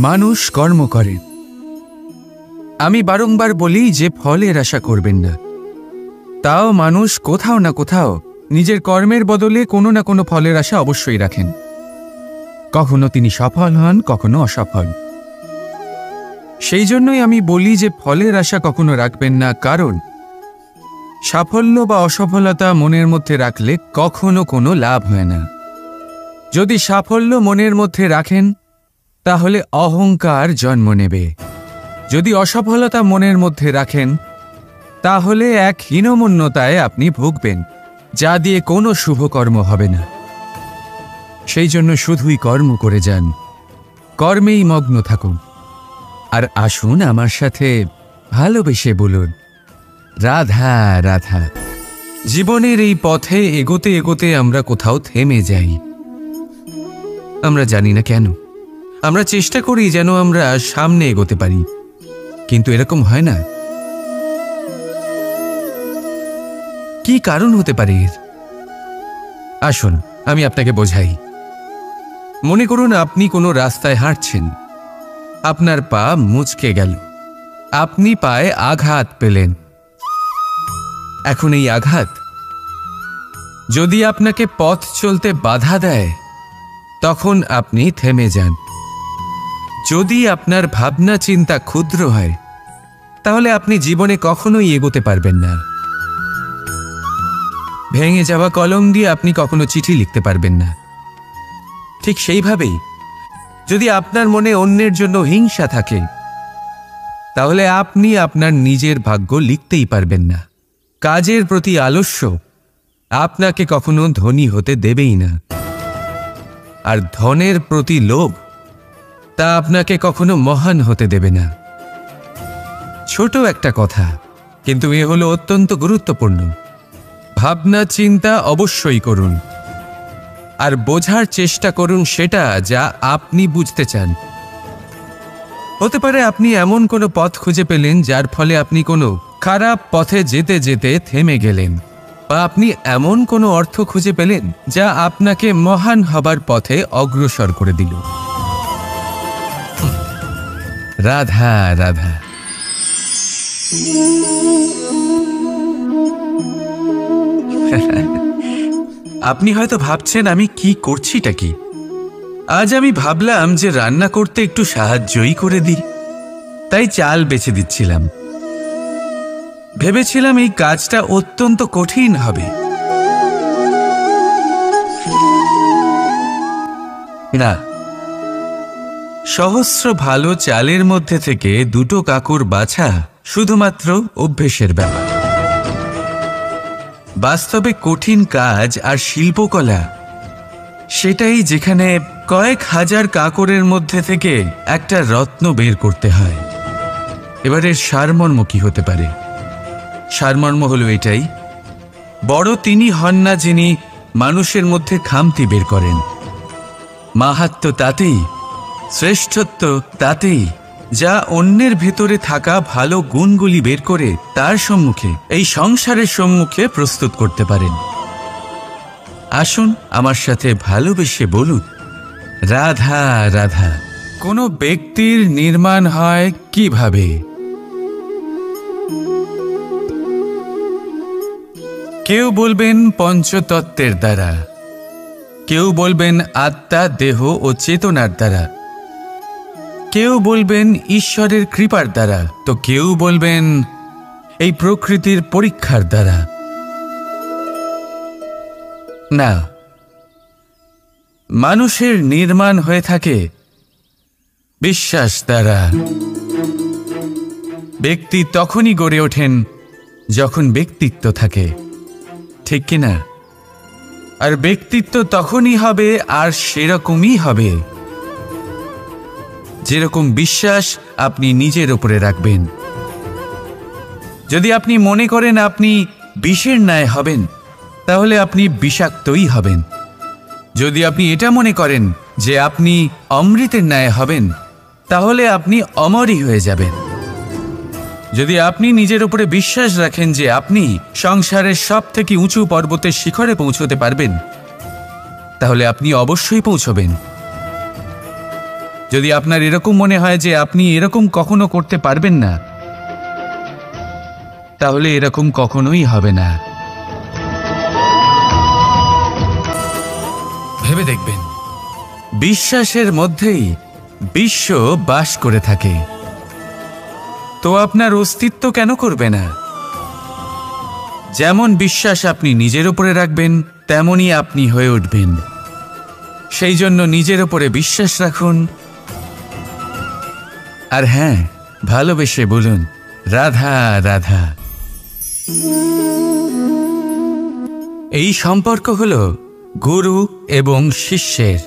মানুষ কর্ম করে। আমি বারংবার বলি যে ফলের আশা করবেন না। তাও মানুষ কোথাও না কোথাও নিজের কর্মের বদলে কোনো না কোনো ফলের আশা অবশ্যই রাখেন। কখনো তিনি সফল হন, কখনো অসফল। সেই জন্যই আমি বলি যে ফলের আশা কখনো রাখবেন না, কারণ সাফল্য বা অসফলতা মনের মধ্যে রাখলে কখনো কোনো লাভ হয় না। যদি সাফল্য মনের মধ্যে রাখেন তাহলে অহংকার জন্ম নেবে। যদি অসফলতা মনের মধ্যে রাখেন তাহলে এক হীনমন্যতায় আপনি ভুগবেন, যা দিয়ে কোনো শুভকর্ম হবে না। সেই জন্য শুধুই কর্ম করে যান, কর্মেই মগ্ন থাকুন। আর আসুন আমার সাথে ভালোবেসে বলুন, রাধা রাধা। জীবনের এই পথে এগোতে এগোতে আমরা কোথাও থেমে যাই। আমরা জানি না কেন। আমরা চেষ্টা করি যেন আমরা সামনে এগোতে পারি, কিন্তু এরকম হয় না। কি কারণ হতে পারে এর? আসুন আমি আপনাকে বোঝাই। মনে করুন আপনি কোনো রাস্তায় হাঁটছেন, আপনার পা মুচকে গেল, আপনি পায়ে আঘাত পেলেন। এখন এই আঘাত যদি আপনাকে পথ চলতে বাধা দেয় তখন আপনি থেমে যান। যদি আপনার ভাবনা চিন্তা ক্ষুদ্র হয় তাহলে আপনি জীবনে কখনোই এগোতে পারবেন না। ভেঙে যাওয়া কলম দিয়ে আপনি কখনো চিঠি লিখতে পারবেন না। ঠিক সেইভাবেই যদি আপনার মনে অন্যের জন্য হিংসা থাকে তাহলে আপনি আপনার নিজের ভাগ্য লিখতেই পারবেন না। কাজের প্রতি আলস্য আপনাকে কখনো ধনী হতে দেবেই না, আর ধনের প্রতি লোভ তা আপনাকে কখনো মহান হতে দেবে না। ছোট একটা কথা, কিন্তু এ হলো অত্যন্ত গুরুত্বপূর্ণ। ভাবনা চিন্তা অবশ্যই করুন, আর বোঝার চেষ্টা করুন সেটা যা আপনি বুঝতে চান। হতে পারে আপনি এমন কোনো পথ খুঁজে পেলেন যার ফলে আপনি কোনো খারাপ পথে যেতে যেতে থেমে গেলেন, বা আপনি এমন কোনো অর্থ খুঁজে পেলেন যা আপনাকে মহান হবার পথে অগ্রসর করে দিল। রাধা রাধা। আপনি হয়তো ভাবছেন আমি কি করছিটা কি। আজ আমি ভাবলাম যে রান্না করতে একটু সাহায্যই করে দিই, তাই চাল বেছে দিচ্ছিলাম। ভেবেছিলাম এই কাজটা অত্যন্ত কঠিন হবে। না, সহস্র ভালো চালের মধ্যে থেকে দুটো কাকুর বাছা শুধুমাত্র অভ্যেসের ব্যাপার। বাস্তবে কঠিন কাজ আর শিল্পকলা সেটাই যেখানে কয়েক হাজার কাকরের মধ্যে থেকে একটা রত্ন বের করতে হয়। এবারের সারমর্ম কি হতে পারে? সারমর্ম হলো এটাই, বড় তিনি হন না যিনি মানুষের মধ্যে খামতি বের করেন। মাহাত্ম্য তাতেই, শ্রেষ্ঠত্ব তাতেই যা অন্যের ভেতরে থাকা ভালো গুণগুলি বের করে তার সম্মুখে, এই সংসারের সম্মুখে প্রস্তুত করতে পারেন। আসুন আমার সাথে ভালোবেসে বলুন, রাধা রাধা। কোনো ব্যক্তির নির্মাণ হয় কিভাবে? কেউ বলবেন পঞ্চতত্ত্বের দ্বারা, কেউ বলবেন আত্মা, দেহ ও চেতনার দ্বারা, কেউ বলবেন ঈশ্বরের কৃপার দ্বারা, তো কেউ বলবেন এই প্রকৃতির পরীক্ষার দ্বারা। না, মানুষের নির্মাণ হয়ে থাকে বিশ্বাস দ্বারা। ব্যক্তি তখনই গড়ে ওঠেন যখন ব্যক্তিত্ব থাকে, ঠিক কিনা? আর ব্যক্তিত্ব তখনই হবে আর সেরকমই হবে যেরকম বিশ্বাস আপনি নিজের উপরে রাখবেন। যদি আপনি মনে করেন আপনি বিষের ন্যায় হবেন তাহলে আপনি বিষাক্তই হবেন। যদি আপনি এটা মনে করেন যে আপনি অমৃতের ন্যায় হবেন তাহলে আপনি অমরই হয়ে যাবেন। যদি আপনি নিজের উপরে বিশ্বাস রাখেন যে আপনি সংসারের সবথেকে উঁচু পর্বতের শিখরে পৌঁছতে পারবেন তাহলে আপনি অবশ্যই পৌঁছবেন। যদি আপনার এরকম মনে হয় যে আপনি এরকম কখনো করতে পারবেন না, তাহলে এরকম কখনোই হবে না। ভেবে দেখবেন, বিশ্বাসের মধ্যেই বিশ্ব বাস করে থাকে। তো আপনার অস্তিত্ব কেন করবে না? যেমন বিশ্বাস আপনি নিজের উপরে রাখবেন, তেমনই আপনি হয়ে উঠবেন। সেই জন্য নিজের উপরে বিশ্বাস রাখুন। আর হ্যাঁ, ভালোবেসে বলুন রাধা রাধা। এই সম্পর্ক হল গুরু এবং শিষ্যের।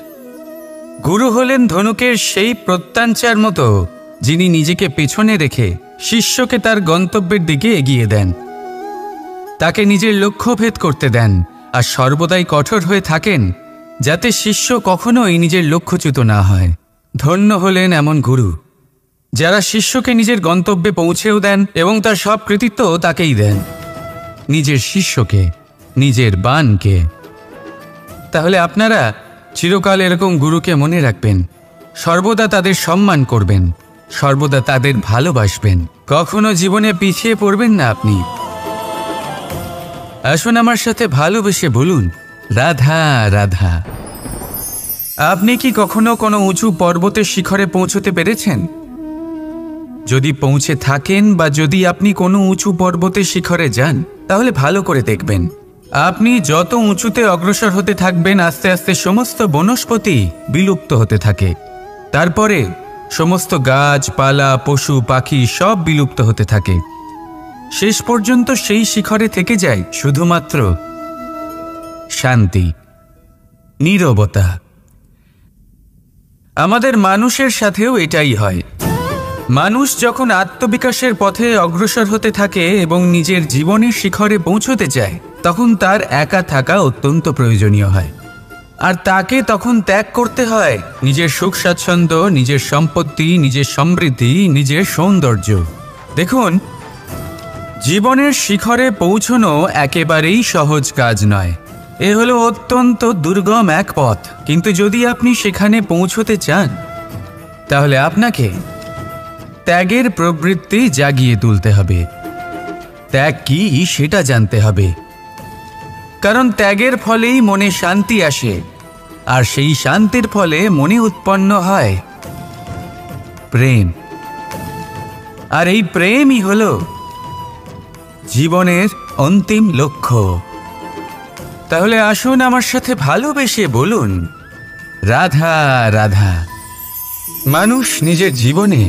গুরু হলেন ধনুকের সেই প্রত্যঞ্চার মতো, যিনি নিজেকে পেছনে রেখে শিষ্যকে তার গন্তব্যের দিকে এগিয়ে দেন, তাকে নিজের লক্ষ্য ভেদ করতে দেন, আর সর্বদাই কঠোর হয়ে থাকেন যাতে শিষ্য কখনোই নিজের লক্ষ্যচ্যুত না হয়। ধন্য হলেন এমন গুরু যারা শিষ্যকে নিজের গন্তব্যে পৌঁছেও দেন এবং তার সব কৃতিত্ব তাকেই দেন, নিজের শিষ্যকে, নিজের বাণকে। তাহলে আপনারা চিরকাল এরকম গুরুকে মনে রাখবেন, সর্বদা তাদের সম্মান করবেন, সর্বদা তাদের ভালোবাসবেন, কখনো জীবনে পিছিয়ে পড়বেন না আপনি। আসুন আমার সাথে ভালোবেসে বলুন রাধা রাধা। আপনি কি কখনো কোনো উঁচু পর্বতের শিখরে পৌঁছতে পেরেছেন? যদি পৌঁছে থাকেন বা যদি আপনি কোনো উঁচু পর্বতের শিখরে যান, তাহলে ভালো করে দেখবেন, আপনি যত উঁচুতে অগ্রসর হতে থাকবেন, আস্তে আস্তে সমস্ত বনস্পতি বিলুপ্ত হতে থাকে। তারপরে সমস্ত গাছপালা, পশু পাখি সব বিলুপ্ত হতে থাকে। শেষ পর্যন্ত সেই শিখরে থেকে যায় শুধুমাত্র শান্তি, নীরবতা। আমাদের মানুষের সাথেও এটাই হয়। মানুষ যখন আত্মবিকাশের পথে অগ্রসর হতে থাকে এবং নিজের জীবনের শিখরে পৌঁছতে চায়, তখন তার একা থাকা অত্যন্ত প্রয়োজনীয় হয়। আর তাকে তখন ত্যাগ করতে হয় নিজের সুখ স্বাচ্ছন্দ্য, নিজের সম্পত্তি, নিজের সমৃদ্ধি, নিজের সৌন্দর্য। দেখুন, জীবনের শিখরে পৌঁছনো একেবারেই সহজ কাজ নয়। এ হলো অত্যন্ত দুর্গম এক পথ। কিন্তু যদি আপনি সেখানে পৌঁছতে চান, তাহলে আপনাকে ত্যাগের প্রবৃত্তি জাগিয়ে তুলতে হবে। ত্যাগ কি সেটা জানতে হবে, কারণ ত্যাগের ফলেই মনে শান্তি আসে, আর সেই শান্তির ফলে মনে উৎপন্ন হয় প্রেম। আর এই প্রেমই হলো জীবনের অন্তিম লক্ষ্য। তাহলে আসুন আমার সাথে ভালোবেসে বলুন রাধা রাধা। মানুষ নিজের জীবনে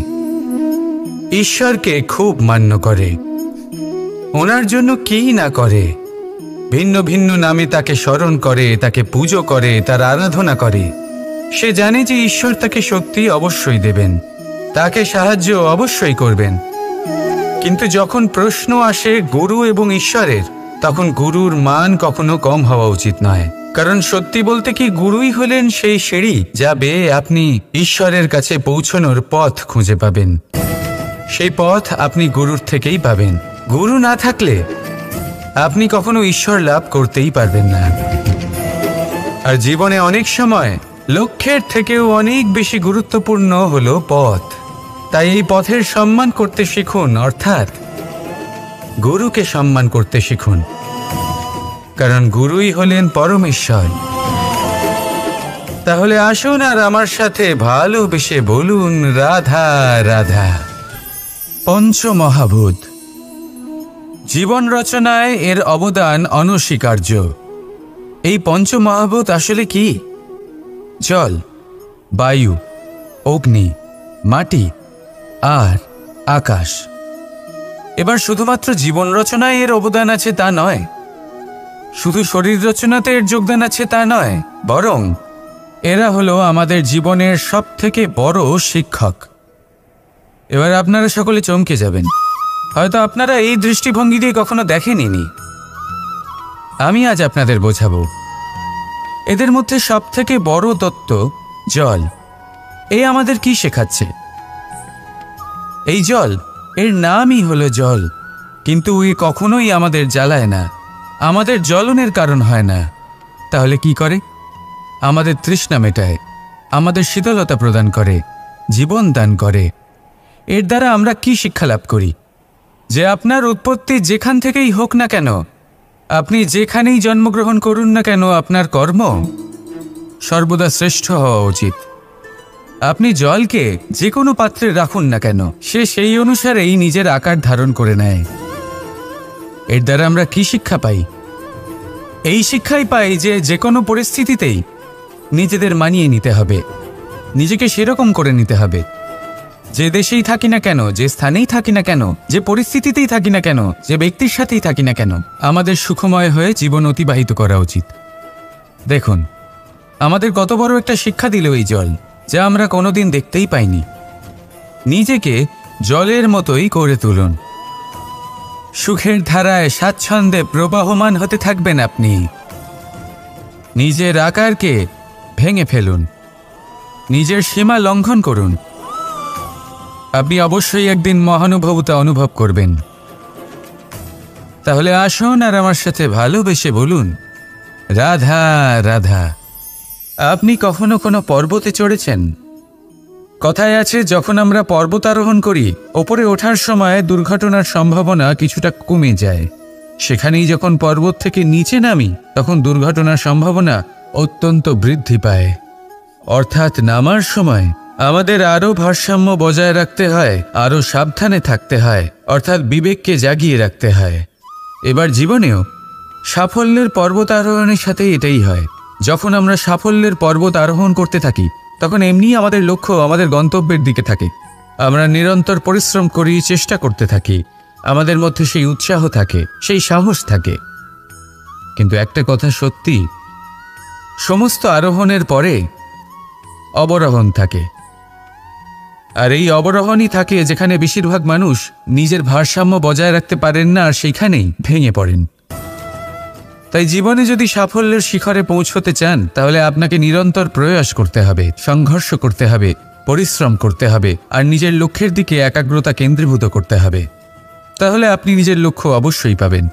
ঈশ্বরকে খুব মান্য করে, ওনার জন্য কি না করে। ভিন্ন ভিন্ন নামে তাকে স্মরণ করে, তাকে পুজো করে, তার আরাধনা করে। সে জানে যে ঈশ্বর তাকে শক্তি অবশ্যই দেবেন, তাকে সাহায্য অবশ্যই করবেন। কিন্তু যখন প্রশ্ন আসে গুরু এবং ঈশ্বরের, তখন গুরুর মান কখনো কম হওয়া উচিত নয়। কারণ সত্যি বলতে কি, গুরুই হলেন সেই সিঁড়ি যা বেয়ে আপনি ঈশ্বরের কাছে পৌঁছানোর পথ খুঁজে পাবেন। সেই পথ আপনি গুরুর থেকেই পাবেন। গুরু না থাকলে আপনি কখনো ঈশ্বর লাভ করতেই পারবেন না। আর জীবনে অনেক সময় লক্ষ্যের থেকেও অনেক বেশি গুরুত্বপূর্ণ হলো পথ। তাই এই পথের সম্মান করতে শিখুন, অর্থাৎ গুরুকে সম্মান করতে শিখুন, কারণ গুরুই হলেন পরমেশ্বর। তাহলে আসুন আর আমার সাথে ভালোবেসে বলুন রাধা রাধা। পঞ্চমহাভূত। জীবন রচনায় এর অবদান অনস্বীকার্য। এই পঞ্চমহাভূত আসলে কি? জল, বায়ু, অগ্নি, মাটি আর আকাশ। এবার শুধুমাত্র জীবন রচনায় এর অবদান আছে তা নয়, শুধু শরীর রচনাতে এর যোগদান আছে তা নয়, বরং এরা হলো আমাদের জীবনের সবথেকে বড় শিক্ষক। এবার আপনারা সকলে চমকে যাবেন, হয়তো আপনারা এই দৃষ্টিভঙ্গি দিয়ে কখনো দেখেননি। আমি আজ আপনাদের বোঝাবো। এদের মধ্যে সবথেকে বড় তত্ত্ব জল। এ আমাদের কি শেখাচ্ছে? এই জল, এর নামই হলো জল, কিন্তু এ কখনোই আমাদের জ্বালায় না, আমাদের জ্বলনের কারণ হয় না। তাহলে কি করে? আমাদের তৃষ্ণা মেটায়, আমাদের শীতলতা প্রদান করে, জীবন দান করে। এর দ্বারা আমরা কি শিক্ষা লাভ করি? যে আপনার উৎপত্তি যেখান থেকেই হোক না কেন, আপনি যেখানেই জন্মগ্রহণ করুন না কেন, আপনার কর্ম সর্বদা শ্রেষ্ঠ হওয়া উচিত। আপনি জলকে যে কোনো পাত্রে রাখুন না কেন, সে সেই অনুসারেই নিজের আকার ধারণ করে নেয়। এর দ্বারা আমরা কি শিক্ষা পাই? এই শিক্ষাই পাই যে যে কোনো পরিস্থিতিতেই নিজেদের মানিয়ে নিতে হবে, নিজেকে সেরকম করে নিতে হবে। যে দেশেই থাকি না কেন, যে স্থানেই থাকি না কেন, যে পরিস্থিতিতেই থাকি না কেন, যে ব্যক্তির সাথেই থাকি না কেন, আমাদের সুখময় হয়ে জীবন অতিবাহিত করা উচিত। দেখুন, আমাদের কত বড় একটা শিক্ষা দিল এই জল, যা আমরা কোনোদিন দেখতেই পাইনি। নিজেকে জলের মতোই করে তুলুন। সুখের ধারায় স্বাচ্ছন্দ্যে প্রবাহমান হতে থাকবেন আপনি। নিজের আকারকে ভেঙে ফেলুন, নিজের সীমা লঙ্ঘন করুন। আপনি অবশ্যই একদিন মহানুভবতা অনুভব করবেন। তাহলে আসুন আর আমার সাথে ভালোবেসে বলুন, রাধা রাধা। আপনি কখনো কোনো পর্বতে চড়েছেন? কথায় আছে, যখন আমরা পর্বতারোহণ করি, ওপরে ওঠার সময় দুর্ঘটনার সম্ভাবনা কিছুটা কমে যায়। সেখানেই যখন পর্বত থেকে নিচে নামি, তখন দুর্ঘটনার সম্ভাবনা অত্যন্ত বৃদ্ধি পায়। অর্থাৎ নামার সময় আমাদের আরও ভারসাম্য বজায় রাখতে হয়, আরও সাবধানে থাকতে হয়, অর্থাৎ বিবেককে জাগিয়ে রাখতে হয়। এবার জীবনেও সাফল্যের পর্বত আরোহণের সাথে এটাই হয়। যখন আমরা সাফল্যের পর্বত আরোহণ করতে থাকি, তখন এমনিই আমাদের লক্ষ্য আমাদের গন্তব্যের দিকে থাকে। আমরা নিরন্তর পরিশ্রম করি, চেষ্টা করতে থাকি, আমাদের মধ্যে সেই উৎসাহ থাকে, সেই সাহস থাকে। কিন্তু একটা কথা সত্যি, সমস্ত আরোহণের পরে অবরোহণ থাকে। আর এই অবরোহণই থাকে যেখানে বেশিরভাগ মানুষ নিজের ভারসাম্য বজায় রাখতে পারেন না, আর সেইখানেই ভেঙে পড়েন। তাই জীবনে যদি সাফল্যের শিখরে পৌঁছতে চান, তাহলে আপনাকে নিরন্তর প্রয়াস করতে হবে, সংঘর্ষ করতে হবে, পরিশ্রম করতে হবে, আর নিজের লক্ষ্যের দিকে একাগ্রতা কেন্দ্রীভূত করতে হবে। তাহলে আপনি নিজের লক্ষ্য অবশ্যই পাবেন।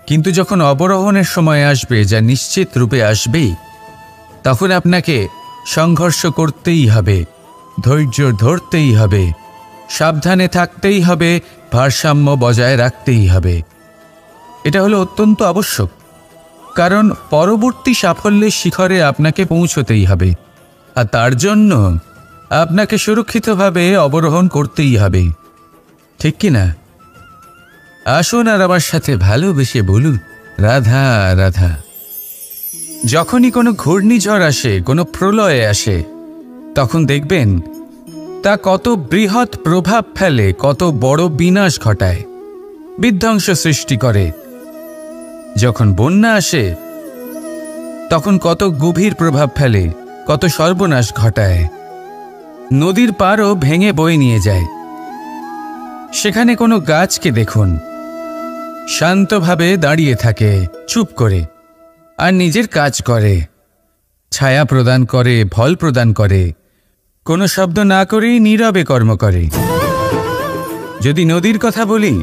কিন্তু যখন অবরোহণের সময় আসবে, যা নিশ্চিত রূপে আসবেই, তখন আপনাকে সংঘর্ষ করতেই হবে, ধৈর্য ধরতেই হবে, সাবধানে থাকতেই হবে, ভারসাম্য বজায় রাখতেই হবে। এটা হলো অত্যন্ত আবশ্যক, কারণ পরবর্তী সাফল্যের শিখরে আপনাকে পৌঁছতেই হবে, আর তার জন্য আপনাকে সুরক্ষিতভাবে অবরোহণ করতেই হবে। ঠিক কি না? আসুন আর আমার সাথে ভালোবেসে বলুন, রাধা রাধা। যখনই কোনো ঘূর্ণিঝড় আসে, কোনো প্রলয় আসে, তখন দেখবেন তা কত বৃহৎ প্রভাব ফেলে, কত বড় বিনাশ ঘটায়, বিধ্বংস সৃষ্টি করে। যখন বন্যা আসে, তখন কত গভীর প্রভাব ফেলে, কত সর্বনাশ ঘটায়। নদীর পাড়ও ভেঙে বয়ে নিয়ে যায়। সেখানে কোনো গাছকে দেখুন, শান্তভাবে দাঁড়িয়ে থাকে, চুপ করে, আর নিজের কাজ করে, ছায়া প্রদান করে, ফল প্রদান করে, কোনো শব্দ না করেই নীরবে কর্ম করে। যদি নদীর কথা বলি,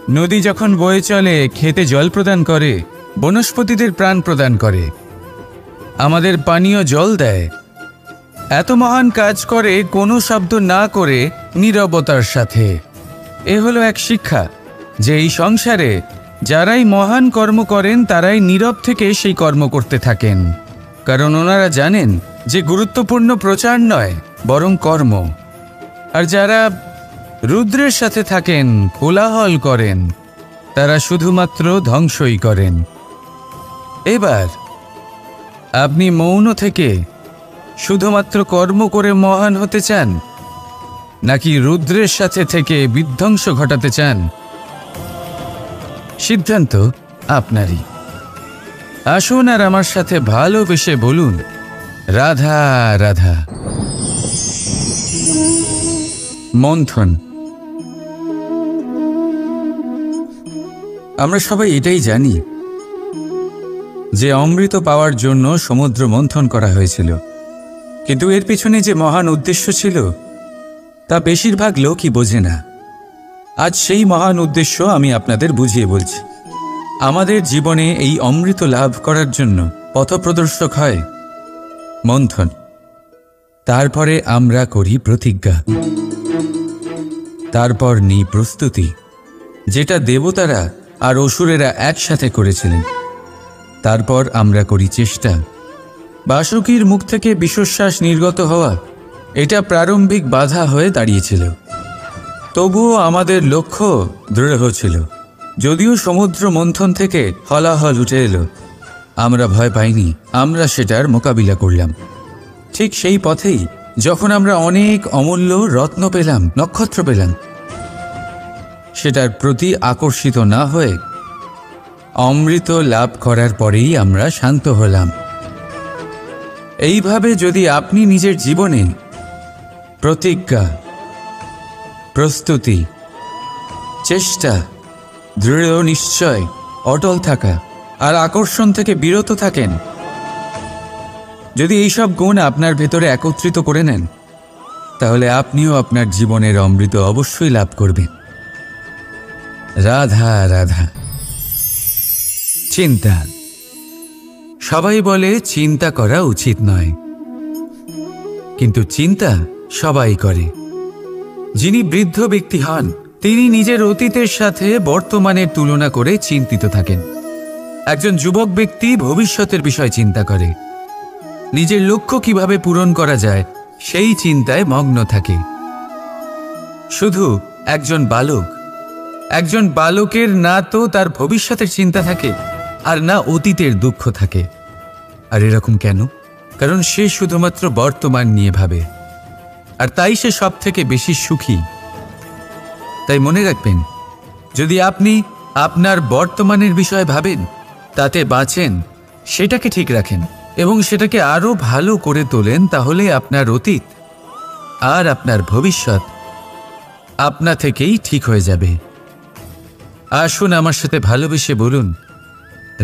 নদী যখন বয়ে চলে, খেতে জল প্রদান করে, বনস্পতিদের প্রাণ প্রদান করে, আমাদের পানীয় জল দেয়। এত মহান কাজ করে কোনো শব্দ না করে, নীরবতার সাথে। এ হলো এক শিক্ষা, যে এই সংসারে যারাই মহান কর্ম করেন, তারাই নীরব থেকে সেই কর্ম করতে থাকেন। কারণ ওনারা জানেন যে গুরুত্বপূর্ণ প্রচার নয়, বরং কর্ম। আর যারা রুদ্রের সাথে থাকেন, কোলাহল করেন, তারা শুধুমাত্র ধ্বংসই করেন। এবার আপনি মৌন থেকে শুধুমাত্র কর্ম করে মহান হতে চান, নাকি রুদ্রের সাথে থেকে বিধ্বংস ঘটাতে চান? সিদ্ধান্ত আপনারই। আসুন আর আমার সাথে ভালোবেসে বলুন, রাধা রাধা। মন্থন। আমরা সবাই এটাই জানি যে অমৃত পাওয়ার জন্য সমুদ্র মন্থন করা হয়েছিল, কিন্তু এর পিছনে যে মহান উদ্দেশ্য ছিল, তা বেশিরভাগ লোকই বোঝে না। আজ সেই মহান উদ্দেশ্য আমি আপনাদের বুঝিয়ে বলছি। আমাদের জীবনে এই অমৃত লাভ করার জন্য পথপ্রদর্শক হয় মন্থন। তারপরে আমরা করি প্রতিজ্ঞা, তারপর নিই প্রস্তুতি, যেটা দেবতারা আর অসুরেরা একসাথে করেছিলেন। তারপর আমরা করি চেষ্টা। বাসুকীর মুখ থেকে বিশ্বশ্বাস নির্গত হওয়া এটা প্রারম্ভিক বাধা হয়ে দাঁড়িয়েছিল। তবুও আমাদের লক্ষ্য দৃঢ় ছিল। যদিও সমুদ্র মন্থন থেকে হলাহল উঠে এলো, আমরা ভয় পাইনি, আমরা সেটার মোকাবিলা করলাম। ঠিক সেই পথেই যখন আমরা অনেক অমূল্য রত্ন পেলাম, নক্ষত্র পেলাম, সেটার প্রতি আকর্ষিত না হয়ে অমৃত লাভ করার পরেই আমরা শান্ত হলাম। এইভাবে যদি আপনি নিজের জীবনে প্রতিজ্ঞা, প্রস্তুতি, চেষ্টা, দৃঢ় নিশ্চয়, অটল থাকা আর আকর্ষণ থেকে বিরত থাকেন, যদি এইসব গুণ আপনার ভেতরে একত্রিত করে নেন, তাহলে আপনিও আপনার জীবনের অমৃত অবশ্যই লাভ করবেন। রাধা রাধা। চিন্তা। সবাই বলে চিন্তা করা উচিত নয়, কিন্তু চিন্তা সবাই করে। যিনি বৃদ্ধ ব্যক্তি হন, তিনি নিজের অতীতের সাথে বর্তমানের তুলনা করে চিন্তিত থাকেন। একজন যুবক ব্যক্তি ভবিষ্যতের বিষয় চিন্তা করে, নিজের লক্ষ্য কিভাবে পূরণ করা যায় সেই চিন্তায় মগ্ন থাকে। শুধু একজন বালকের না তো তার ভবিষ্যতের চিন্তা থাকে আর না অতীতের দুঃখ থাকে। আর এরকম কেন? কারণ সে শুধুমাত্র বর্তমান নিয়ে ভাবে, আর তাই সে সব থেকে বেশি সুখী। তাই মনে রাখবেন, যদি আপনি আপনার বর্তমানের বিষয়ে ভাবেন, তাতে বাঁচেন, সেটাকে ঠিক রাখেন এবং সেটাকে আরো ভালো করে তোলেন, তাহলে আপনার অতীত আর আপনার ভবিষ্যৎ আপনা থেকেই ঠিক হয়ে যাবে। আসুন আমার সাথে ভালোবেসে বলুন,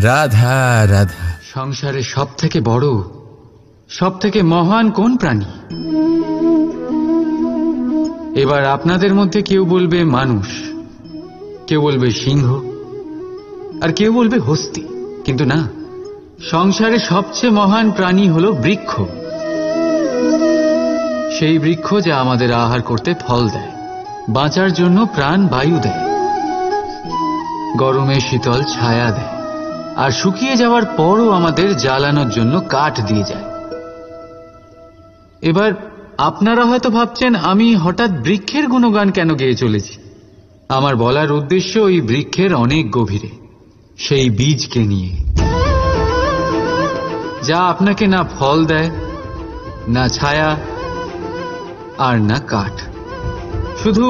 রাধা রাধা। সংসারে সব থেকে বড়, সব থেকে মহান কোন প্রাণী? এবার আপনাদের মধ্যে কেউ বলবে মানুষ, কেউ বলবে সিংহ, আর কেউ বলবে হস্তি। কিন্তু না, সংসারে সবচেয়ে মহান প্রাণী হলো বৃক্ষ। সেই বৃক্ষ যা আমাদের আহার করতে ফল দেয়, বাঁচার জন্য প্রাণ বায়ু দেয়, গরমে শীতল ছায়া দেয়, আর শুকিয়ে যাওয়ার পরও আমাদের জ্বালানোর জন্য কাঠ দিয়ে যায়। এবার আপনারা হয়তো ভাবছেন, আমি হঠাৎ বৃক্ষের গুণগান কেন গেয়ে চলেছি? আমার বলার উদ্দেশ্য ওই বৃক্ষের অনেক গভীরে, সেই বীজকে নিয়ে, যা আপনাকে না ফল দেয়, না ছায়া, আর না কাঠ। শুধু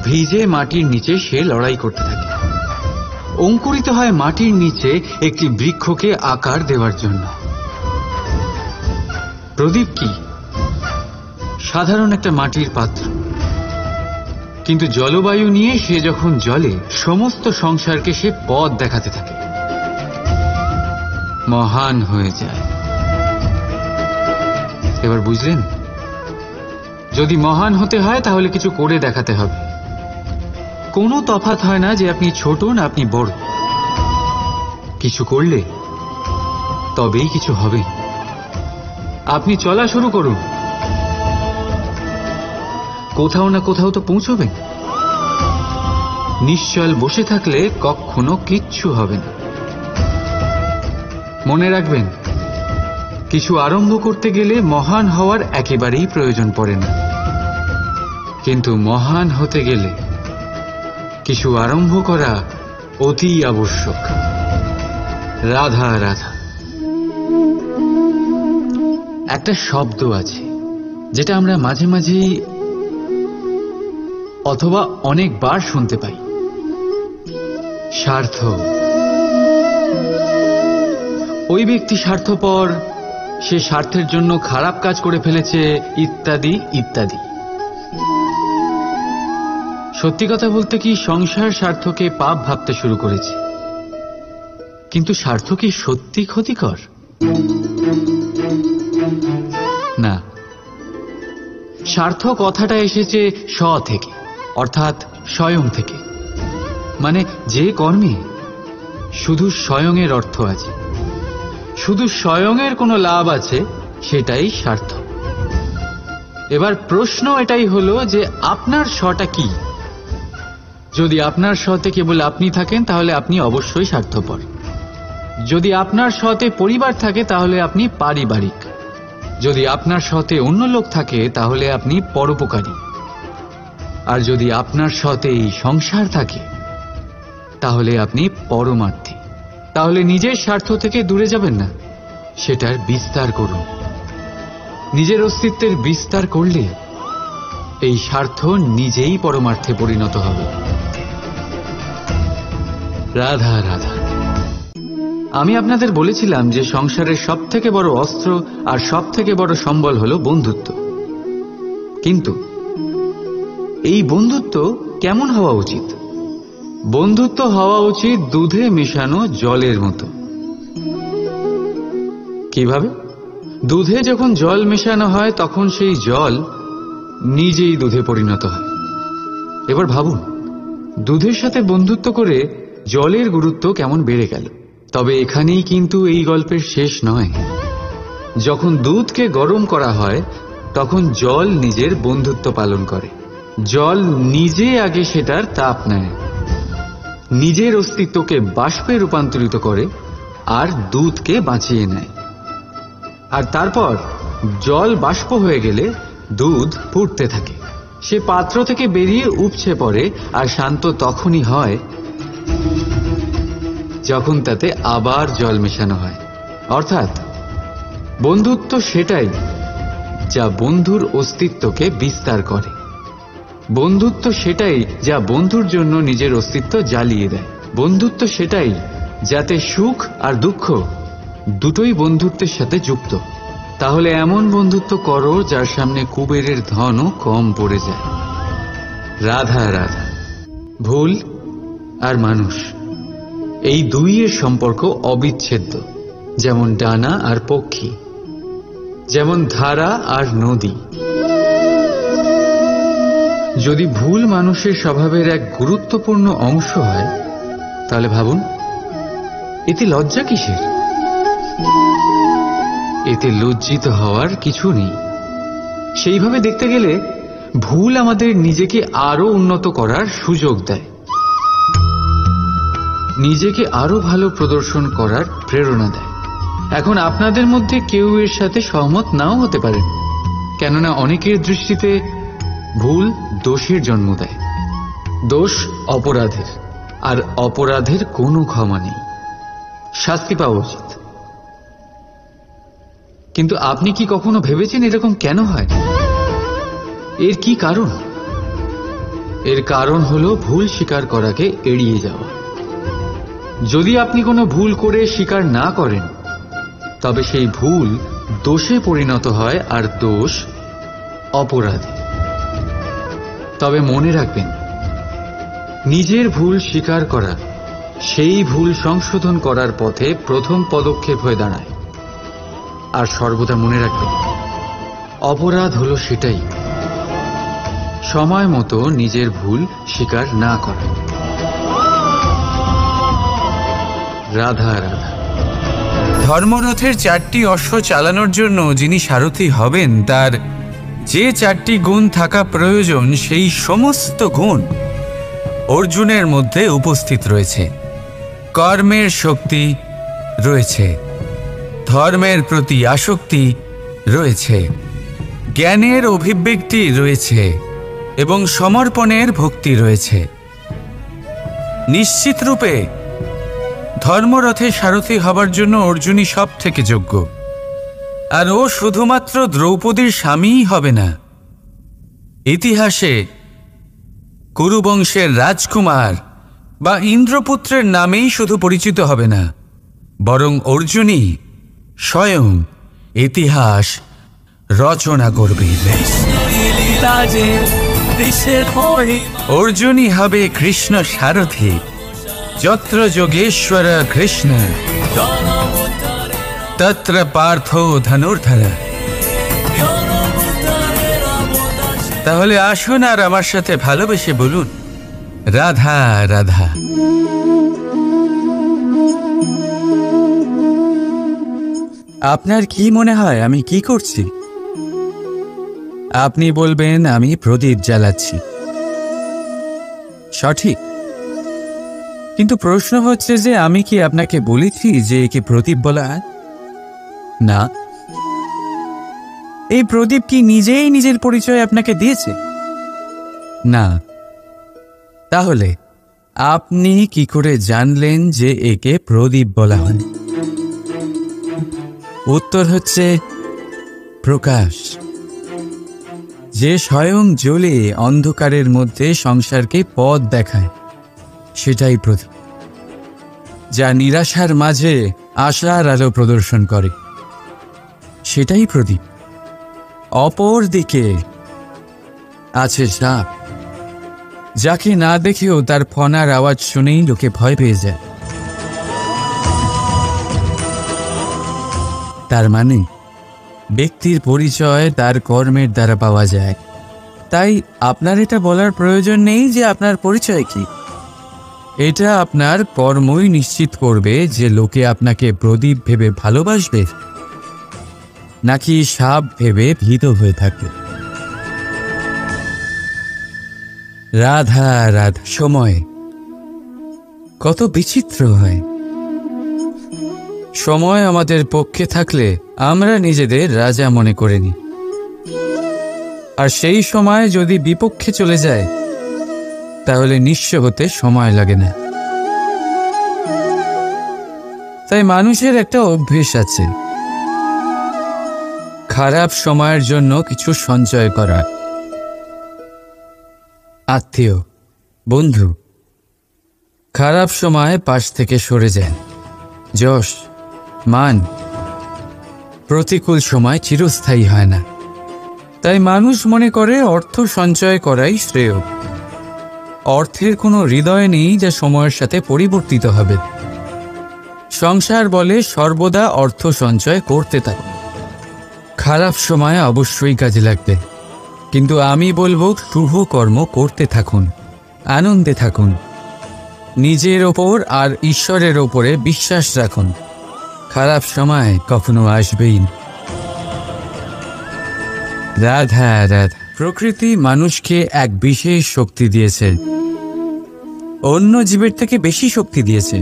ভিজে মাটির নিচে সে লড়াই করতে থাকে, অঙ্কুরিত হয় মাটির নিচে একটি বৃক্ষকে আকার দেওয়ার জন্য। প্রদীপ কি? সাধারণ একটা মাটির পাত্র, কিন্তু জলবায়ু নিয়ে সে যখন জ্বলে, সমস্ত সংসারকে সে পথ দেখাতে থাকে, মহান হয়ে যায়। এবার বুঝলেন? যদি মহান হতে হয় তাহলে কিছু করে দেখাতে হবে। কোনো তফাৎ হয় না যে আপনি ছোট না আপনি বড়। কিছু করলে তবেই কিছু হবে। আপনি চলা শুরু করুন, কোথাও না কোথাও তো পৌঁছবেন। নিশ্চল বসে থাকলে কখনো কিচ্ছু হবে না। মনে রাখবেন, কিছু আরম্ভ করতে গেলে মহান হওয়ার একেবারেই প্রয়োজন পড়ে না, কিন্তু মহান হতে গেলে কিছু আরম্ভ করা অতি আবশ্যক। রাধা রাধা। একটা শব্দ আছে যেটা আমরা মাঝে মাঝেই অথবা অনেকবার শুনতে পাই, স্বার্থ। ওই ব্যক্তি স্বার্থপর, সে স্বার্থের জন্য খারাপ কাজ করে ফেলেছে, ইত্যাদি ইত্যাদি। সত্যি কথা বলতে কি, সংসার স্বার্থকে পাপ ভাবতে শুরু করেছে। কিন্তু স্বার্থ কি সত্যি ক্ষতিকর? না। স্বার্থ কথাটা এসেছে স্ব থেকে, অর্থাৎ স্বয়ং থেকে। মানে যে কর্মে শুধু স্বয়ংয়ের অর্থ আছে, শুধু স্বয়ংয়ের কোনো লাভ আছে, সেটাই স্বার্থ। এবার প্রশ্ন এটাই হলো যে আপনার স্বটা কি। যদি আপনার স্বতে কেবল আপনি থাকেন তাহলে আপনি অবশ্যই স্বার্থপর। যদি আপনার স্বতে পরিবার থাকে তাহলে আপনি পারিবারিক। যদি আপনার স্বতে অন্য লোক থাকে তাহলে আপনি পরোপকারী। আর যদি আপনার স্বতে এই সংসার থাকে তাহলে আপনি পরমার্থী। তাহলে নিজের স্বার্থ থেকে দূরে যাবেন না, সেটার বিস্তার করুন। নিজের অস্তিত্বের বিস্তার করলে এই স্বার্থ নিজেই পরমার্থে পরিণত হবে। রাধা রাধা। আমি আপনাদের বলেছিলাম যে সংসারের সব থেকে বড় অস্ত্র আর সব থেকে বড় সম্বল হলো বন্ধুত্ব। কিন্তু এই বন্ধুত্ব কেমন হওয়া উচিত? বন্ধুত্ব হওয়া উচিত দুধে মেশানো জলের মতো। কিভাবে? দুধে যখন জল মেশানো হয় তখন সেই জল নিজেই দুধে পরিণত হয়। এবার ভাবুন, দুধের সাথে বন্ধুত্ব করে জলের গুরুত্ব কেমন বেড়ে গেল। তবে এখানেই কিন্তু এই গল্পের শেষ নয়। যখন দুধকে গরম করা হয় তখন জল নিজের বন্ধুত্ব পালন করে। জল নিজে আগে সেটার তাপ নেয়, নিজের অস্তিত্বকে বাষ্পে রূপান্তরিত করে আর দুধকে বাঁচিয়ে নেয়। আর তারপর জল বাষ্প হয়ে গেলে দুধ ফুটতে থাকে, সে পাত্র থেকে বেরিয়ে উপচে পড়ে। আর শান্ত তখনই হয় যখন তাতে আবার জল মেশানো হয়। অর্থাৎ বন্ধুত্ব সেটাই যা বন্ধুর অস্তিত্বকে বিস্তার করে। বন্ধুত্ব সেটাই যা বন্ধুর জন্য নিজের অস্তিত্ব জ্বালিয়ে দেয়। বন্ধুত্ব সেটাই যাতে সুখ আর দুঃখ দুটোই বন্ধুত্বের সাথে যুক্ত। তাহলে এমন বন্ধুত্ব করো যার সামনে কুবেরের ধনও কম পড়ে যায়। রাধা রাধা। ভুল আর মানুষ, এই দুইয়ের সম্পর্ক অবিচ্ছেদ্য। যেমন ডানা আর পক্ষী, যেমন ধারা আর নদী। যদি ভুল মানুষের স্বভাবের এক গুরুত্বপূর্ণ অংশ হয় তাহলে ভাবুন, এতে লজ্জা কিসের? এতে লজ্জিত হওয়ার কিছু নেই। সেইভাবে দেখতে গেলে ভুল আমাদের নিজেকে আরো উন্নত করার সুযোগ দেয়, নিজেকে আরো ভালো প্রদর্শন করার প্রেরণা দেয়। এখন আপনাদের মধ্যে কেউ এর সাথে সহমত নাও হতে পারেন, কেননা অনেকের দৃষ্টিতে ভুল দোষের জন্ম দেয়। দোষ অপরাধের, আর অপরাধের কোনো ক্ষমা নেই, শাস্তি পাওয়া উচিত। কিন্তু আপনি কি কখনো ভেবেছেন এরকম কেন হয়? এর কি কারণ? এর কারণ হলো ভুল স্বীকার করাকে এড়িয়ে যাওয়া। যদি আপনি কোনো ভুল করে স্বীকার না করেন তবে সেই ভুল দোষে পরিণত হয়, আর দোষ অপরাধে। তবে মনে রাখবেন, নিজের ভুল স্বীকার করা সেই ভুল সংশোধন করার পথে প্রথম পদক্ষেপ হয়ে দাঁড়ায়। আর সর্বদা মনে রাখবেন, অপরাধ হলো সেটাই সময় মতো নিজের ভুল স্বীকার না করা। রাধা রাধা। ধর্মরথের 4টি অশ্ব চালানোর জন্য যিনি সারথি হবেন তার যে 4টি গুণ থাকা প্রয়োজন সেই সমস্ত গুণ অর্জুনের মধ্যে উপস্থিত রয়েছে। কর্মের শক্তি রয়েছে, ধর্মের প্রতি আসক্তি রয়েছে, জ্ঞানের অভিব্যক্তি রয়েছে এবং সমর্পণের ভক্তি রয়েছে। নিশ্চিত রূপে ধর্মরথে সারথি হবার জন্য অর্জুনই সব থেকে যোগ্য। আর ও শুধুমাত্র দ্রৌপদীর স্বামীই হবে না, ইতিহাসে কুরুবংশের রাজকুমার বা ইন্দ্রপুত্রের নামেই শুধু পরিচিত হবে না, বরং অর্জুনই স্বয়ং ইতিহাস রচনা করবে। অর্জুনই হবে কৃষ্ণ সারথি। যত্র যোগেশ্বর কৃষ্ণ তত্র পার্থ ধনুর্ধর। তাহলে আসুন আর আমার সাথে ভালোবেসে বলুন, রাধা রাধা। আপনার কি মনে হয় আমি কি করছি? আপনি বলবেন আমি প্রদীপ জ্বালাচ্ছি, সঠিক। কিন্তু প্রশ্ন হচ্ছে যে আমি কি আপনাকে বলেছি যে একে প্রদীপ বলা হয়? না। এই প্রদীপ কি নিজেই নিজের পরিচয় আপনাকে দিয়েছে? না। তাহলে আপনি কি করে জানলেন যে একে প্রদীপ বলা হয়? উত্তর হচ্ছে প্রকাশ, যে স্বয়ং জ্বলে অন্ধকারের মধ্যে সংসারকে পথ দেখায়, সেটাই প্রদীপ। যা নিরাশার মাঝে আশার আলো প্রদর্শন করে, সেটাই প্রদীপ। অপর দিকে আছে সাপ, যাকে না দেখেও তার ফনার আওয়াজ শুনেই লোকে ভয় পেয়ে যায়। তার মানে ব্যক্তির পরিচয় তার কর্মের দ্বারা পাওয়া যায়। তাই আপনার এটা বলার প্রয়োজন নেই যে আপনার পরিচয় কি। এটা আপনার কর্মই নিশ্চিত করবে যে লোকে আপনাকে প্রদীপ ভেবে ভালোবাসবে নাকি সাপ ভেবে ভীত হয়ে থাকবে। রাধা রাধা। সময় কত বিচিত্র হয়। সময় আমাদের পক্ষে থাকলে আমরা নিজেদের রাজা মনে করে নিই, আর সেই সময় যদি বিপক্ষে চলে যায় তাহলে নিঃস্ব হতে সময় লাগে না। তাই মানুষের একটা অভ্যেস আছে, খারাপ সময়ের জন্য কিছু সঞ্চয় করা। আত্মীয়, বন্ধু খারাপ সময় পাশ থেকে সরে যায়। যশ, মান প্রতিকূল সময় চিরস্থায়ী হয় না। তাই মানুষ মনে করে অর্থ সঞ্চয় করাই শ্রেয়। অর্থের কোনো হৃদয় নেই যা সময়ের সাথে পরিবর্তিত হবে। সংসার বলে সর্বদা অর্থ সঞ্চয় করতে থাকুন। খারাপ সময় অবশ্যই কাজে লাগবে, কিন্তু আমি বলবো শুভ কর্ম করতে থাকুন, আনন্দে থাকুন, নিজের ওপর আর ঈশ্বরের ওপরে বিশ্বাস রাখুন। খারাপ সময় কখনো আসবেই না। রাধা রাধা। প্রকৃতি মানুষকে এক বিশেষ শক্তি দিয়েছে, অন্য জীবের থেকে বেশি শক্তি দিয়েছে।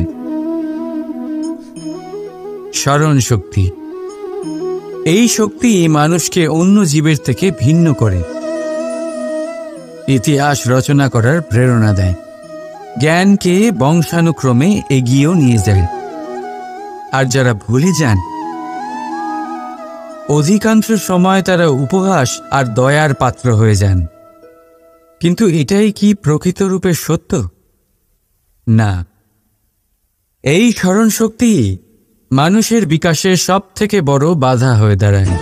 স্মরণ শক্তি। এই শক্তি মানুষকে অন্য জীবের থেকে ভিন্ন করে, ইতিহাস রচনা করার প্রেরণা দেয়, জ্ঞানকে বংশানুক্রমে এগিয়েও নিয়ে যায়। আর যারা ভুলে যান, অধিকাংশ সময় তারা উপহাস আর দয়ার পাত্র হয়ে যান। কিন্তু এটাই কি প্রকৃত রূপে সত্য? না। এই স্মরণ শক্তি মানুষের বিকাশের সব থেকে বড় বাধা হয়ে দাঁড়ায়।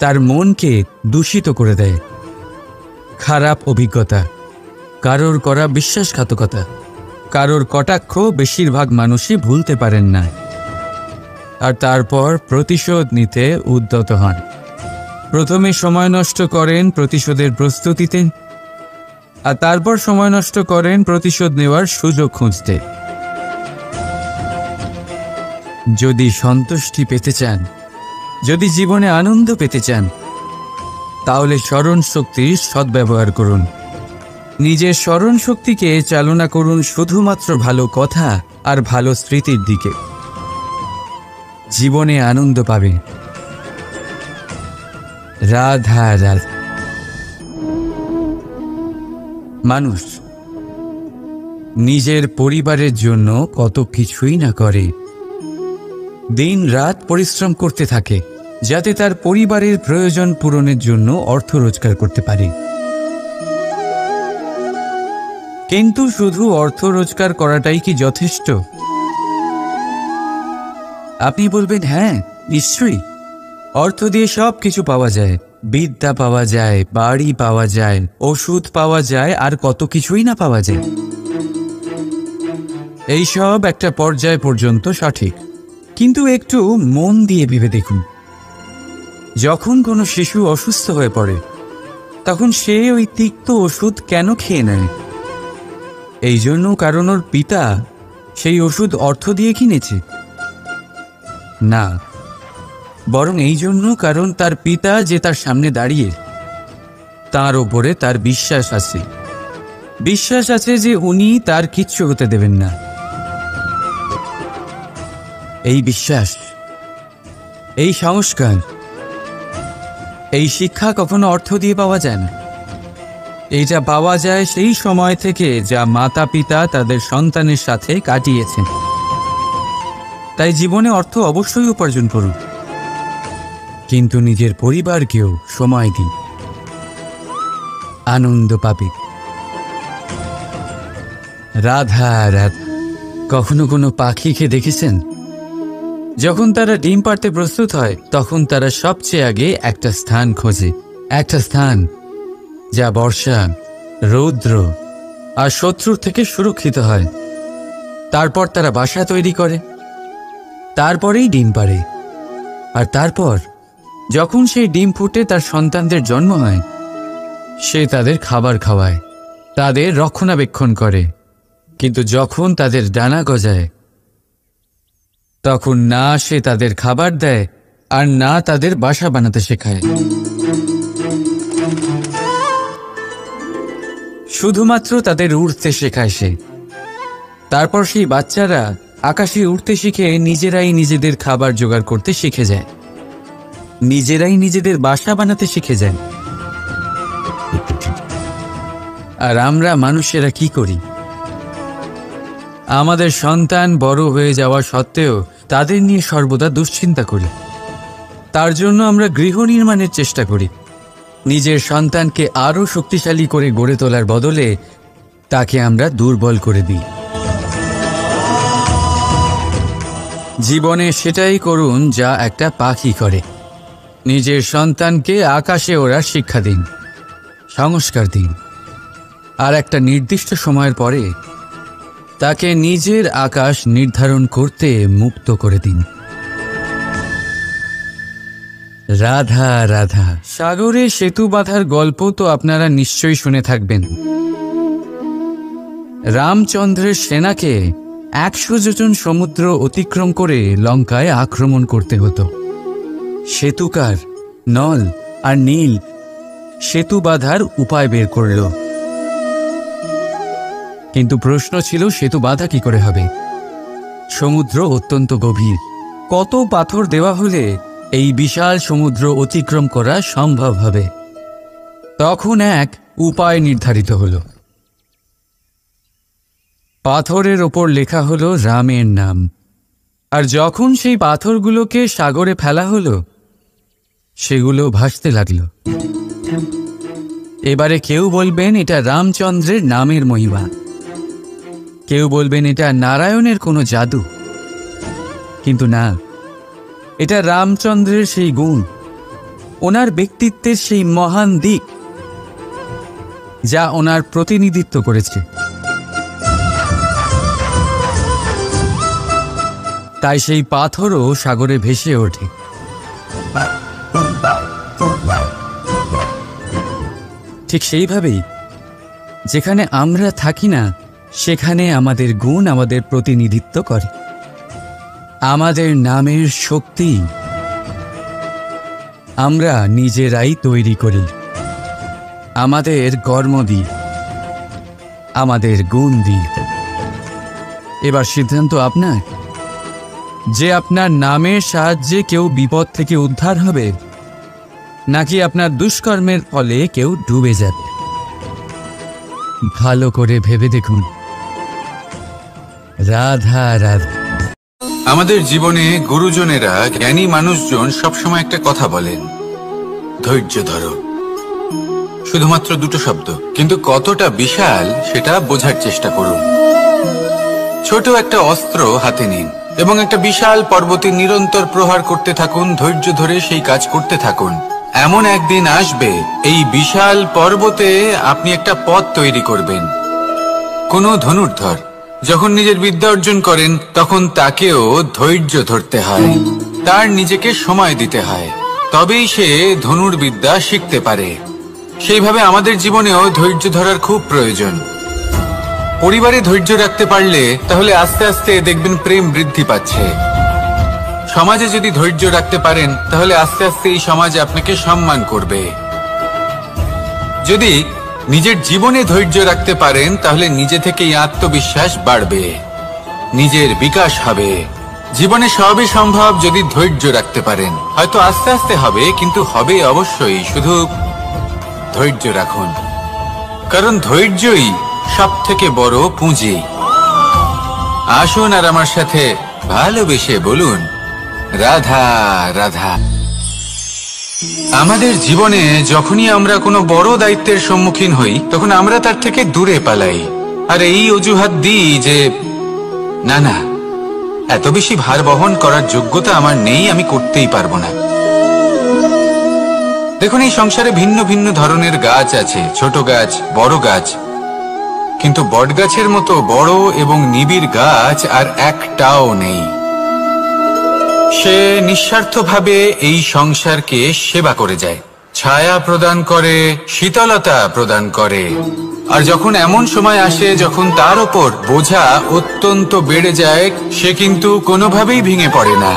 তার মনকে দূষিত করে দেয়। খারাপ অভিজ্ঞতা, কারোর করা বিশ্বাসঘাতকতা, কারোর কটাক্ষ বেশিরভাগ মানুষই ভুলতে পারেন না। আর তারপর প্রতিশোধ নিতে উদ্যত হন। প্রথমে সময় নষ্ট করেন প্রতিশোধের প্রস্তুতিতে, আর তারপর সময় নষ্ট করেন প্রতিশোধ নেওয়ার সুযোগ খুঁজতে। যদি সন্তুষ্টি পেতে চান, যদি জীবনে আনন্দ পেতে চান, তাহলে স্মরণ শক্তির সদ্ব্যবহার করুন। নিজের স্মরণ শক্তিকে চালনা করুন শুধুমাত্র ভালো কথা আর ভালো স্মৃতির দিকে। জীবনে আনন্দ পাবে। রাধা রাধা। মানুষ নিজের পরিবারের জন্য কত কিছুই না করে, দিন রাত পরিশ্রম করতে থাকে যাতে তার পরিবারের প্রয়োজন পূরণের জন্য অর্থ রোজগার করতে পারে। কিন্তু শুধু অর্থ রোজগার করাটাই কি যথেষ্ট? আপনি বলবেন হ্যাঁ, নিশ্চয়ই। অর্থ দিয়ে সব কিছু পাওয়া যায়, বিদ্যা পাওয়া যায়, বাড়ি পাওয়া যায়, ওষুধ পাওয়া যায়, আর কত কিছুই না পাওয়া যায়। এই সব একটা পর্যায় পর্যন্ত সঠিক, কিন্তু একটু মন দিয়ে ভেবে দেখুন, যখন কোনো শিশু অসুস্থ হয়ে পড়ে তখন সে ওই তিক্ত ওষুধ কেন খেয়ে নেয়? এই জন্য কারণ ওর পিতা সেই ওষুধ অর্থ দিয়ে কিনেছে? না, বরং এই জন্য কারণ তার পিতা যে তার সামনে দাঁড়িয়ে তার ওপরে তার বিশ্বাস আছে। বিশ্বাস আছে যে উনি তার কিচ্ছু হতে দেবেন না। এই বিশ্বাস, এই সংস্কার, এই শিক্ষা কখনো অর্থ দিয়ে পাওয়া যায় না। এইটা পাওয়া যায় সেই সময় থেকে যা মাতা পিতা তাদের সন্তানের সাথে কাটিয়েছেন। তাই জীবনে অর্থ অবশ্যই উপার্জন করুন, কিন্তু নিজের পরিবারকেও সময় দিন, আনন্দ পাবে। রাধা রাধা। কখনো কোনো পাখিকে দেখেছেন? যখন তারা ডিম পাড়তে প্রস্তুত হয় তখন তারা সবচেয়ে আগে একটা স্থান খোঁজে, একটা স্থান যা বর্ষা, রৌদ্র আর শত্রুর থেকে সুরক্ষিত হয়। তারপর তারা বাসা তৈরি করে, তারপরেই ডিম পাড়ে। আর তারপর যখন সেই ডিম ফুটে তার সন্তানদের জন্ম হয়, সে তাদের খাবার খাওয়ায়, তাদের রক্ষণাবেক্ষণ করে। কিন্তু যখন তাদের ডানা গজায় তখন না সে তাদের খাবার দেয় আর না তাদের বাসা বানাতে শেখায়। শুধুমাত্র তাদের উড়তে শেখায় সে। তারপর সেই বাচ্চারা আকাশে উড়তে শিখে নিজেরাই নিজেদের খাবার জোগাড় করতে শিখে যায়, নিজেরাই নিজেদের বাসা বানাতে শিখে যায়। আর আমরা মানুষেরা কি করি? আমাদের সন্তান বড় হয়ে যাওয়া সত্ত্বেও তাদের নিয়ে সর্বদা দুশ্চিন্তা করি। তার জন্য আমরা গৃহ নির্মাণের চেষ্টা করি। নিজের সন্তানকে আরও শক্তিশালী করে গড়ে তোলার বদলে তাকে আমরা দুর্বল করে দিই। জীবনে সেটাই করুন যা একটা পাখি করে। নিজের সন্তানকে আকাশে ওড়ার শিক্ষা দিন, সংস্কার দিন, আর একটা নির্দিষ্ট সময়ের পরে তাকে নিজের আকাশ নির্ধারণ করতে মুক্ত করে দিন। রাধা রাধা। সাগরে সেতু বাঁধার গল্প তো আপনারা নিশ্চয়ই শুনে থাকবেন। রামচন্দ্রের সেনাকে 100 যোজন সমুদ্র অতিক্রম করে লঙ্কায় আক্রমণ করতে হতো। সেতুকার নল আর নীল সেতু বাঁধার উপায় বের করল, কিন্তু প্রশ্ন ছিল সেতু বাঁধা কি করে হবে? সমুদ্র অত্যন্ত গভীর। কত পাথর দেওয়া হলে এই বিশাল সমুদ্র অতিক্রম করা সম্ভব হবে? তখন এক উপায় নির্ধারিত হল। পাথরের ওপর লেখা হলো রামের নাম। আর যখন সেই পাথরগুলোকে সাগরে ফেলা হলো, সেগুলো ভাসতে লাগলো। এবারে কেউ বলবেন এটা রামচন্দ্রের নামের মহিমা, কেউ বলবেন এটা নারায়ণের কোনো জাদু। কিন্তু না, এটা রামচন্দ্রের সেই গুণ, ওনার ব্যক্তিত্বের সেই মহান দিক যা ওনার প্রতিনিধিত্ব করেছে। তাই সেই পাথরও সাগরে ভেসে ওঠে। ঠিক সেইভাবেই যেখানে আমরা থাকি না, সেখানে আমাদের গুণ আমাদের প্রতিনিধিত্ব করে। আমাদের নামের শক্তি আমরা নিজেরাই তৈরি করি, আমাদের কর্ম দিই, আমাদের গুণ দিই। এবার সিদ্ধান্ত আপনার যে আপনার নামের সাহায্যে কেউ বিপদ থেকে উদ্ধার হবে, নাকি আপনার দুষ্কর্মের ফলে কেউ ডুবে যাবে। ভালো করে ভেবে দেখুন। রাধা রাধা। আমাদের জীবনে গুরুজনেরা, জ্ঞানী মানুষজন সবসময় একটা কথা বলেন, ধৈর্য ধরো। শুধুমাত্র দুটো শব্দ, কিন্তু কতটা বিশাল সেটা বোঝার চেষ্টা করুন। ছোট একটা অস্ত্র হাতে নিন এবং একটা বিশাল পর্বতে নিরন্তর প্রহার করতে থাকুন। ধৈর্য ধরে সেই কাজ করতে থাকুন। এমন একদিন আসবে এই বিশাল পর্বতে আপনি একটা পথ তৈরি করবেন। কোনো ধনুর্ধর যখন নিজের বিদ্যা অর্জন করেন তখন তাকেও ধৈর্য ধরতে হয়, তার নিজেকে সময় দিতে হয়, তবেই সে ধনুর্বিদ্যা শিখতে পারে। সেইভাবে আমাদের জীবনেও ধৈর্য ধরার খুব প্রয়োজন। পরিবারে ধৈর্য রাখতে পারলে তাহলে আস্তে আস্তে দেখবেন প্রেম বৃদ্ধি পাচ্ছে। সমাজে যদি ধৈর্য রাখতে পারেন তাহলে আস্তে আস্তে এই সমাজ আপনাকে সম্মান করবে। যদি নিজের জীবনে ধৈর্য রাখতে পারেন তাহলে নিজে থেকেই আত্মবিশ্বাস বাড়বে, নিজের বিকাশ হবে। জীবনে সবই সম্ভব যদি ধৈর্য রাখতে পারেন। হয়তো আস্তে আস্তে হবে, কিন্তু হবে অবশ্যই। শুধু ধৈর্য রাখুন, কারণ ধৈর্যই সব থেকে বড় পুঁজি। আসুন আর আমার সাথে ভালোবেসে বলুন, রাধা রাধা। আমাদের জীবনে যখনই আমরা কোনো বড় দায়িত্বের সম্মুখীন হই, তখন আমরা তার থেকে দূরে পালাই, আর এই অজুহাত দিই যে না না, এত বেশি ভার বহন করার যোগ্যতা আমার নেই, আমি করতেই পারবো না। দেখুন, এই সংসারে ভিন্ন ভিন্ন ধরনের গাছ আছে, ছোট গাছ, বড় গাছ, কিন্তু বটগাছের মতো বড় এবং নিবিড় গাছ আর একটাও নেই। সে নিঃস্বার্থভাবে এই সংসারকে সেবা করে যায়, ছায়া প্রদান করে, শীতলতা প্রদান করে। আর যখন এমন সময় আসে যখন তার ওপর বোঝা অত্যন্ত বেড়ে যায়, সে কিন্তু কোনোভাবেই ভেঙে পড়ে না।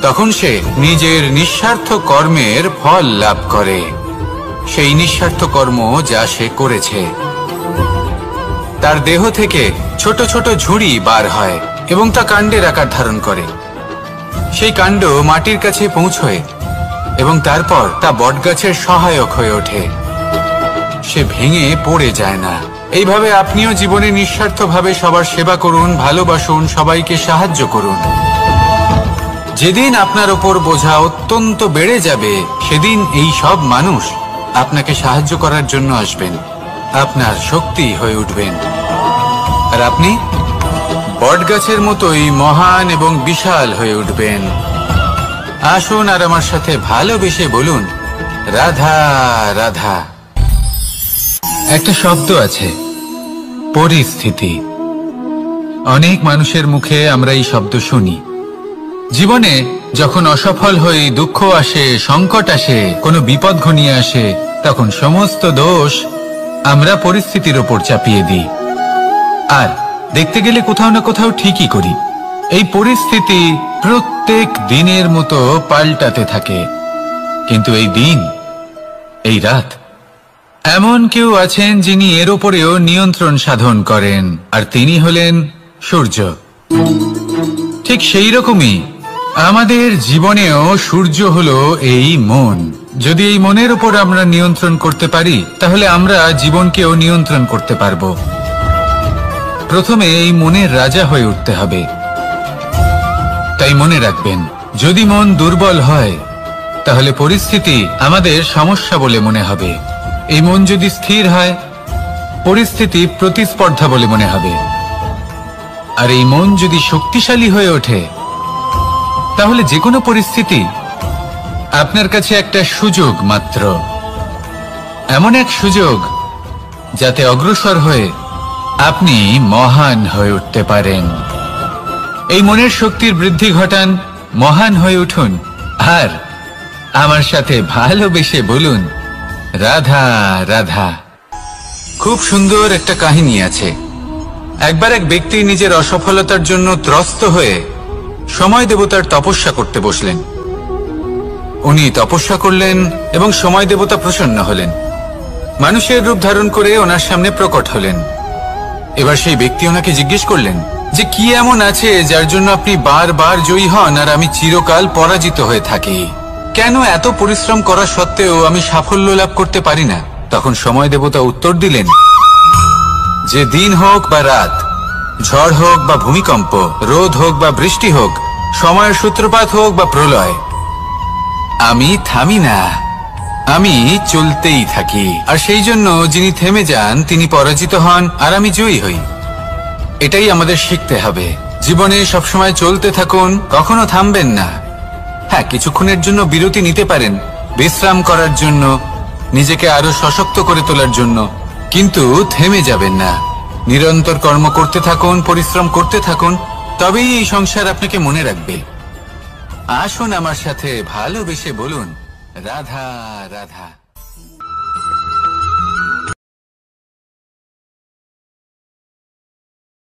তখন সে নিজের নিঃস্বার্থ কর্মের ফল লাভ করে, সেই নিঃস্বার্থ কর্ম যা সে করেছে। তার দেহ থেকে ছোট ছোট ঝুড়ি বার হয় এবং তা কাণ্ডের আকার ধারণ করে। সেই কাণ্ড মাটির কাছে পৌঁছয় এবং তারপর তা বটগাছের সহায়ক হয়ে ওঠে। সে ভেঙে পড়ে যায় না। এইভাবে আপনিও জীবনে নিঃস্বার্থভাবে সবার সেবা করুন, ভালোবাসুন, সবাইকে সাহায্য করুন। যেদিন আপনার ওপর বোঝা অত্যন্ত বেড়ে যাবে, সেদিন এই সব মানুষ আপনাকে সাহায্য করার জন্য আসবেন, আপনার শক্তি হয়ে উঠবেন, আর আপনি বটগাছের মতোই মহান এবং বিশাল হয়ে উঠবেন। আসুন আর আমার সাথে ভালোবেসে বলুন, রাধা রাধা। একটা শব্দ আছে, পরিস্থিতি। অনেক মানুষের মুখে আমরা এই শব্দ শুনি। জীবনে যখন অসফল হয়ে দুঃখ আসে, সংকট আসে, কোনো বিপদ ঘনিয়ে আসে, তখন সমস্ত দোষ আমরা পরিস্থিতির ওপর চাপিয়ে দিই। আর দেখতে গেলে কোথাও না কোথাও ঠিকই করি। এই পরিস্থিতি প্রত্যেক দিনের মতো পাল্টাতে থাকে, কিন্তু এই দিন, এই রাত, এমন কেউ আছেন যিনি এর ওপরেও নিয়ন্ত্রণ সাধন করেন, আর তিনি হলেন সূর্য। ঠিক সেই রকমই আমাদের জীবনেও সূর্য হলো এই মন। যদি এই মনের উপর আমরা নিয়ন্ত্রণ করতে পারি, তাহলে আমরা জীবনকেও নিয়ন্ত্রণ করতে পারবো। প্রথমে এই মনের রাজা হয়ে উঠতে হবে। তাই মনে রাখবেন, যদি মন দুর্বল হয়, তাহলে পরিস্থিতি আমাদের সমস্যা বলে মনে হবে। এই মন যদি স্থির হয়, পরিস্থিতি প্রতিস্পর্ধা বলে মনে হবে। আর এই মন যদি শক্তিশালী হয়ে ওঠে, তাহলে যে কোনো পরিস্থিতি আপনার কাছে একটা সুযোগ মাত্র, এমন এক সুযোগ যাতে অগ্রসর হয়ে আপনি মহান হয়ে উঠতে পারেন। এই মনের শক্তির বৃদ্ধি ঘটান, মহান হয়ে উঠুন, আর আমার সাথে ভালোবেসে বলুন, রাধা রাধা। খুব সুন্দর একটা কাহিনী আছে। একবার এক ব্যক্তি নিজের অসফলতার জন্য ত্রস্ত হয়ে সময় দেবতার তপস্যা করতে বসলেন। উনি তপস্যা করলেন এবং সময় দেবতা প্রসন্ন হলেন, মানুষের রূপ ধারণ করে ওনার সামনে প্রকট হলেন। এবার সেই ব্যক্তি ওনাকে জিজ্ঞেস করলেন যে কি এমন আছে যার জন্য আপনি বারবার জয়ী হন আর আমি চিরকাল পরাজিত হয়ে থাকি? কেন এত পরিশ্রম করা সত্ত্বেও আমি সাফল্য লাভ করতে পারি না? তখন সময় দেবতা উত্তর দিলেন যে দিন হোক বা রাত, ঝড় হোক বা ভূমিকম্প, রোদ হোক বা বৃষ্টি হোক, সময়ের সূত্রপাত হোক বা প্রলয়, আমি থামি না, আমি চলতেই থাকি। আর সেই জন্য যিনি থেমে যান তিনি পরাজিত হন আর আমি জয়ী হই। এটাই আমাদের শিখতে হবে। জীবনে সবসময় চলতে থাকুন, কখনো থামবেন না। হ্যাঁ, কিছুক্ষণের জন্য বিরতি নিতে পারেন, বিশ্রাম করার জন্য, নিজেকে আরো সশক্ত করে তোলার জন্য, কিন্তু থেমে যাবেন না। নিরন্তর কর্ম করতে থাকুন, পরিশ্রম করতে থাকুন, তবেই এই সংসার আপনাকে মনে রাখবে। আসুন আমার সাথে ভালোবেসে বলুন, রাধা রাধা।